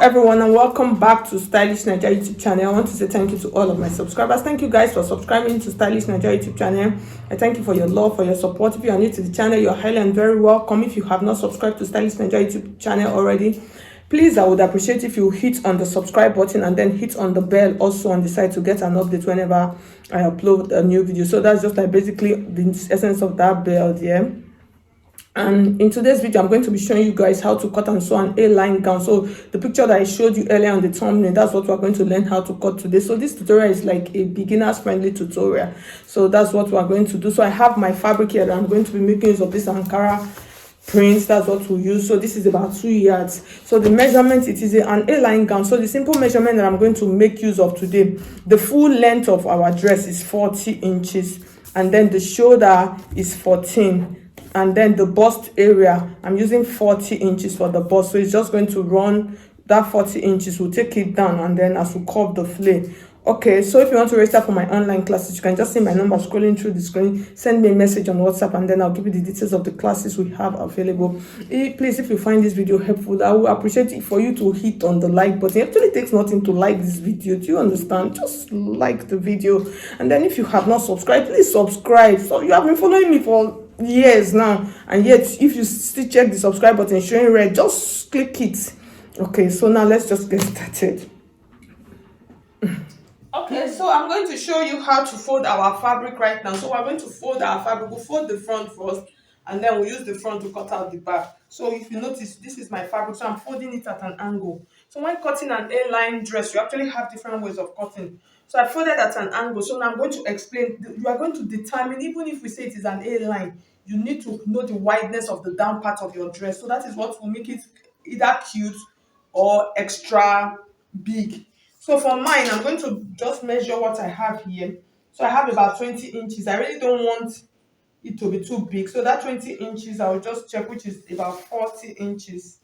everyone, and welcome back to Stylish Naija YouTube channel. I want to say thank you to all of my subscribers. Thank you guys for subscribing to Stylish Naija YouTube channel. I thank you for your love, for your support. If you are new to the channel, you're highly and very welcome. If you have not subscribed to Stylish Naija YouTube channel already, please, I would appreciate if you hit on the subscribe button and then hit on the bell also on the side to get an update whenever I upload a new video. So that's just like basically the essence of that bell there. And in today's video, I'm going to be showing you guys how to cut and sew an A-line gown. So the picture that I showed you earlier on the thumbnail, that's what we're going to learn how to cut today. So this tutorial is like a beginner's friendly tutorial. So that's what we're going to do. So I have my fabric here that I'm going to be making use of this Ankara prints. That's what we'll use. So this is about 2 yards. So the measurement, it is an A-line gown. So the simple measurement that I'm going to make use of today, the full length of our dress is 40 inches, and then the shoulder is 14, and then the bust area, I'm using 40 inches for the bust. So it's just going to run that 40 inches. We'll take it down, and then as we curve the flare. Okay, so if you want to register for my online classes, you can just see my number scrolling through the screen. Send me a message on WhatsApp, and then I'll give you the details of the classes we have available. Please, if you find this video helpful, I will appreciate it for you to hit on the like button. It actually takes nothing to like this video. Do you understand? Just like the video. And then if you have not subscribed, please subscribe. So you have been following me for years now, and yet if you still check the subscribe button showing red, just click it. Okay, so now let's just get started. Okay, so I'm going to show you how to fold our fabric right now. So we're going to fold our fabric. We'll fold the front first, and then we'll use the front to cut out the back. So if you notice, this is my fabric, so I'm folding it at an angle. So when cutting an A-line dress, you actually have different ways of cutting. So I folded at an angle. So now I'm going to explain. You are going to determine, even if we say it is an A-line, you need to know the wideness of the down part of your dress. So that is what will make it either cute or extra big. So for mine, I'm going to just measure what I have here. So I have about 20 inches. I really don't want it to be too big. So that 20 inches, I'll just check, which is about 40 inches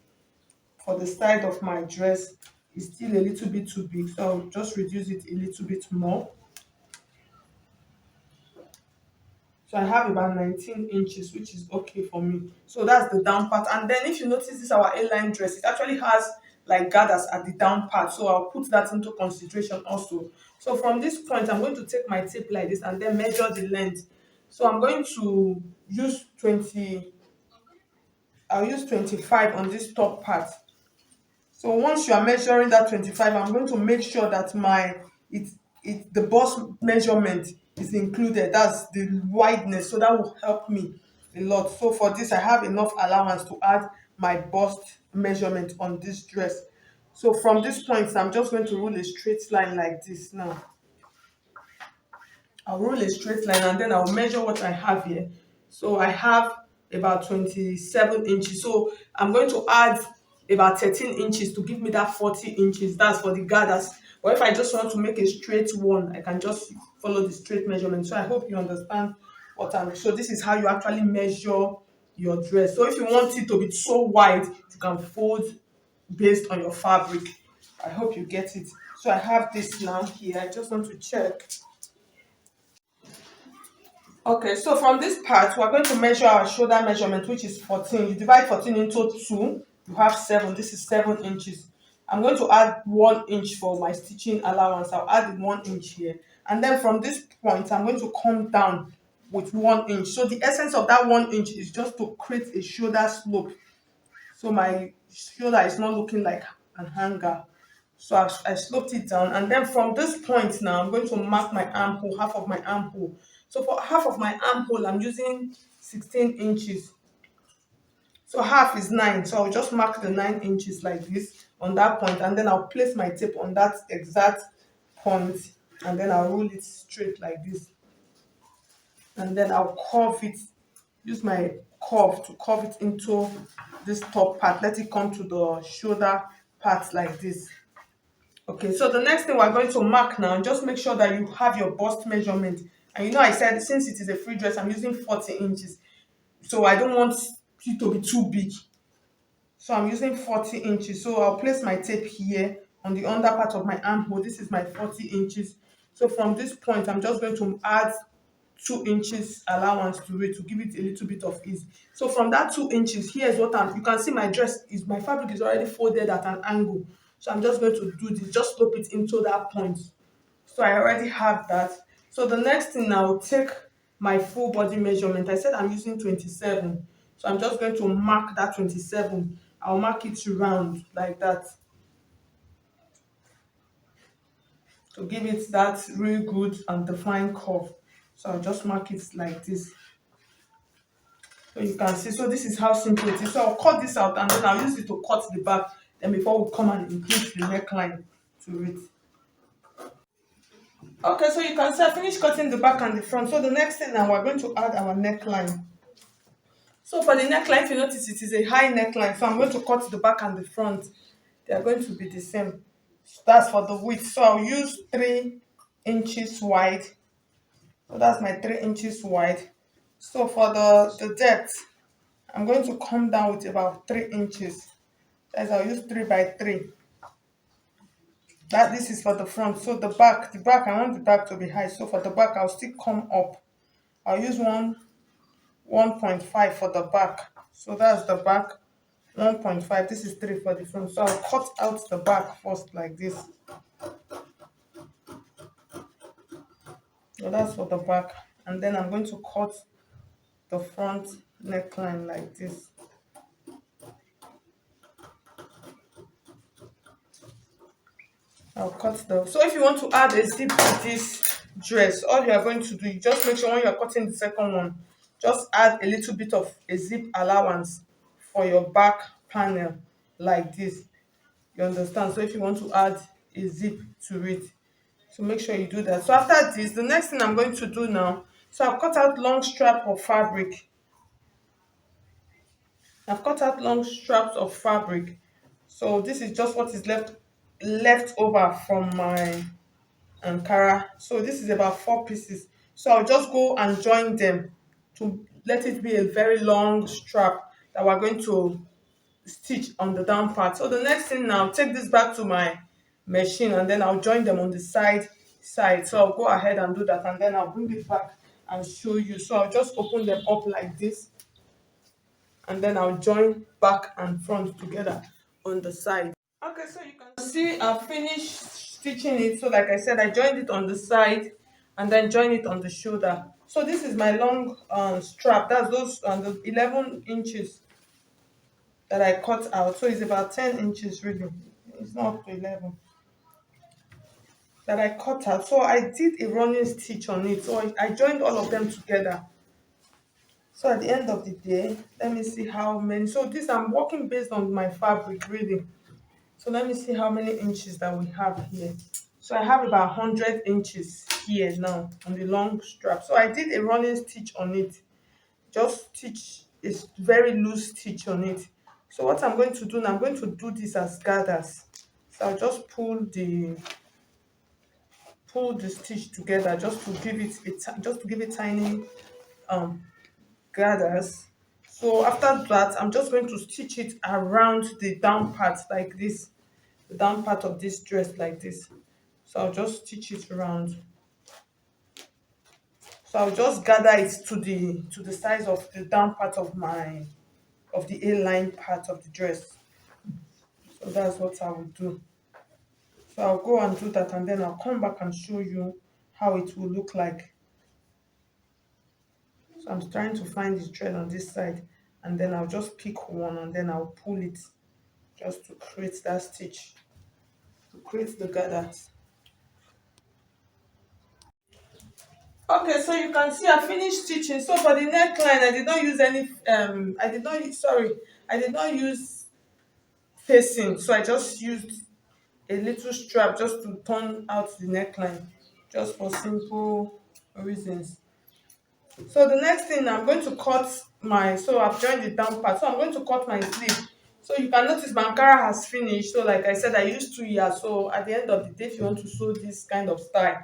for the side of my dress. Is still a little bit too big. So I'll just reduce it a little bit more. So I have about 19 inches, which is okay for me. So that's the down part. And then if you notice this, our A-line dress, it actually has like gathers at the down part. So I'll put that into consideration also. So from this point, I'm going to take my tape like this and then measure the length. So I'm going to use 20, I'll use 25 on this top part. So once you are measuring that 25, I'm going to make sure that the bust measurement is included. That's the wideness. So that will help me a lot. So for this, I have enough allowance to add my bust measurement on this dress. So from this point, I'm just going to rule a straight line like this now. I'll rule a straight line, and then I'll measure what I have here. So I have about 27 inches. So I'm going to add about 13 inches to give me that 40 inches. That's for the gathers. But if I just want to make a straight one, I can just follow the straight measurement. So I hope you understand what I'm. So this is how you actually measure your dress. So if you want it to be so wide, you can fold based on your fabric. I hope you get it. So I have this now here. I just want to check. Okay, so from this part, we're going to measure our shoulder measurement, which is 14. You divide 14 into 2, you have 7. This is 7 inches. I'm going to add 1 inch for my stitching allowance. I'll add 1 inch here. And then from this point, I'm going to come down with 1 inch. So the essence of that 1 inch is just to create a shoulder slope. So my shoulder is not looking like an hanger. So I sloped it down, and then from this point now, I'm going to mark my armhole, half of my armhole. So for half of my armhole, I'm using 16 inches. So half is 9. So I'll just mark the 9 inches like this on that point, and then I'll place my tape on that exact point, and then I'll rule it straight like this. And then I'll curve it, use my curve to curve it into this top part. Let it come to the shoulder part like this. Okay, so the next thing we're going to mark now, just make sure that you have your bust measurement. And you know, I said since it is a free dress, I'm using 40 inches. So I don't want it to be too big. So I'm using 40 inches. So I'll place my tape here on the under part of my armhole. This is my 40 inches. So from this point, I'm just going to add 2 inches allowance to it to give it a little bit of ease. So from that 2 inches, here's what you can see my dress is, my fabric is already folded at an angle. So I'm just going to do this, just slip it into that point. So I already have that. So the next thing, I'll take my full body measurement. I said I'm using 27. So I'm just going to mark that 27. I'll mark it round like that to give it that really good and defined curve. So I'll just mark it like this. So you can see, so this is how simple it is. So I'll cut this out and then I'll use it to cut the back. Then before we come and include the neckline to it. Okay, so you can see I finished cutting the back and the front. So the next thing now, we're going to add our neckline. So for the neckline, if you notice, it is a high neckline. So I'm going to cut the back and the front. They are going to be the same. So that's for the width. So I'll use 3 inches wide. So that's my 3 inches wide. So for the depth, I'm going to come down with about 3 inches. As I'll use 3 by 3. That this is for the front. So the back, I want the back to be high. So for the back, I'll still come up. I'll use 1.5 for the back. So that's the back. 1.5. This is 3 for the front. So I'll cut out the back first like this. So that's for the back. And then I'm going to cut the front neckline like this. I'll cut the. So if you want to add a zip to this dress, all you are going to do, you just make sure when you are cutting the second one, just add a little bit of a zip allowance for your back panel like this. You understand? So if you want to add a zip to it, so make sure you do that. So after this, the next thing I'm going to do now, so I've cut out long strap of fabric. I've cut out long straps of fabric. So this is just what is left over from my Ankara. So this is about 4 pieces. So I'll just go and join them to let it be a very long strap that we're going to stitch on the down part. So the next thing now, take this back to my machine and then I'll join them on the side. So I'll go ahead and do that and then I'll bring it back and show you. So I'll just open them up like this and then I'll join back and front together on the side. Okay, so you can see I finished stitching it. So like I said, I joined it on the side and then join it on the shoulder. So this is my long strap. That's those the 11 inches that I cut out. So it's about 10 inches really. It's not up to 11 that I cut out. So I did a running stitch on it. So I joined all of them together. So at the end of the day, let me see how many. So this I'm working based on my fabric really. So let me see how many inches that we have here. So I have about 100 inches here now on the long strap. So I did a running stitch on it. Just stitch a very loose stitch on it. So what I'm going to do now, I'm going to do this as gathers. So I'll just pull the stitch together just to give it tiny um gathers. So after that, I'm just going to stitch it around the down part like this, the down part of this dress like this. So I'll just stitch it around. So I'll just gather it to the size of the down part of the A-line part of the dress. So that's what I will do. So I'll go and do that and then I'll come back and show you how it will look like. So I'm trying to find the thread on this side and then I'll just pick one and then I'll pull it just to create that stitch, to create the gathers. Okay, so you can see I finished stitching. So for the neckline, I did not use any I did not use facing. So I just used a little strap just to turn out the neckline, just for simple reasons. So the next thing, I'm going to cut so I've joined the down part. So I'm going to cut my sleeve. So you can notice my Ankara has finished. So like I said, I used 2 years. So at the end of the day, if you want to sew this kind of style,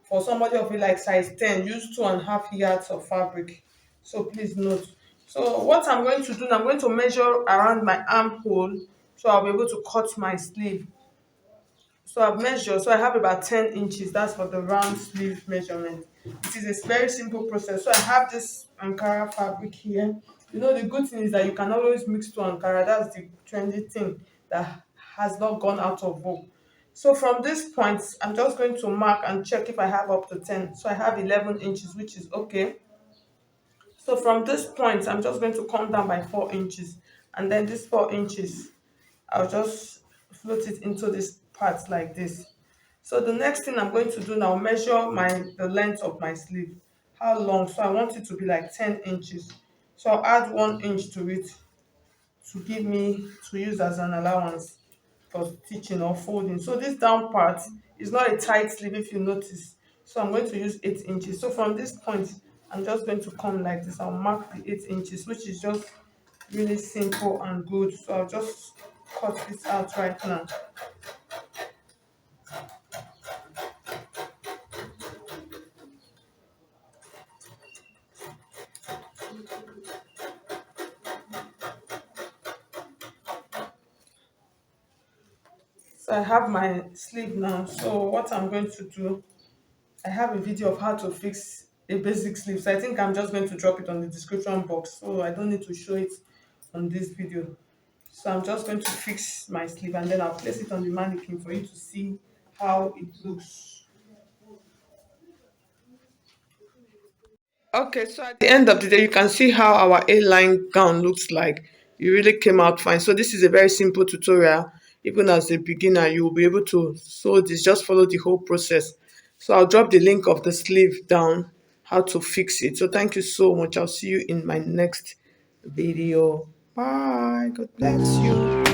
for somebody of you like size 10, use 2.5 yards of fabric. So please note. So what I'm going to do now, I'm going to measure around my armhole so I'll be able to cut my sleeve. So I've measured, so I have about 10 inches. That's for the round sleeve measurement. It is a very simple process. So I have this Ankara fabric here. You know, the good thing is that you can always mix to Ankara. That's the trendy thing that has not gone out of vogue. So from this point, I'm just going to mark and check if I have up to 10. So I have 11 inches, which is okay. So from this point, I'm just going to come down by 4 inches. And then this 4 inches, I'll just float it into this part like this. So the next thing I'm going to do now, measure the length of my sleeve. How long? So I want it to be like 10 inches. So I'll add 1 inch to it to give me to use as an allowance for stitching or folding. So this down part is not a tight sleeve if you notice. So I'm going to use 8 inches. So from this point, I'm just going to come like this. I'll mark the 8 inches, which is just really simple and good. So I'll just cut this out right now. So I have my sleeve now. So what I'm going to do, I have a video of how to fix a basic sleeve. So I think I'm just going to drop it on the description box. So I don't need to show it on this video. So I'm just going to fix my sleeve and then I'll place it on the mannequin for you to see how it looks. Okay, so at the end of the day, you can see how our A-line gown looks like. It really came out fine. So this is a very simple tutorial. Even as a beginner, you will be able to sew this. Just follow the whole process. So I'll drop the link of the sleeve down, how to fix it. So thank you so much. I'll see you in my next video. Bye. God bless you.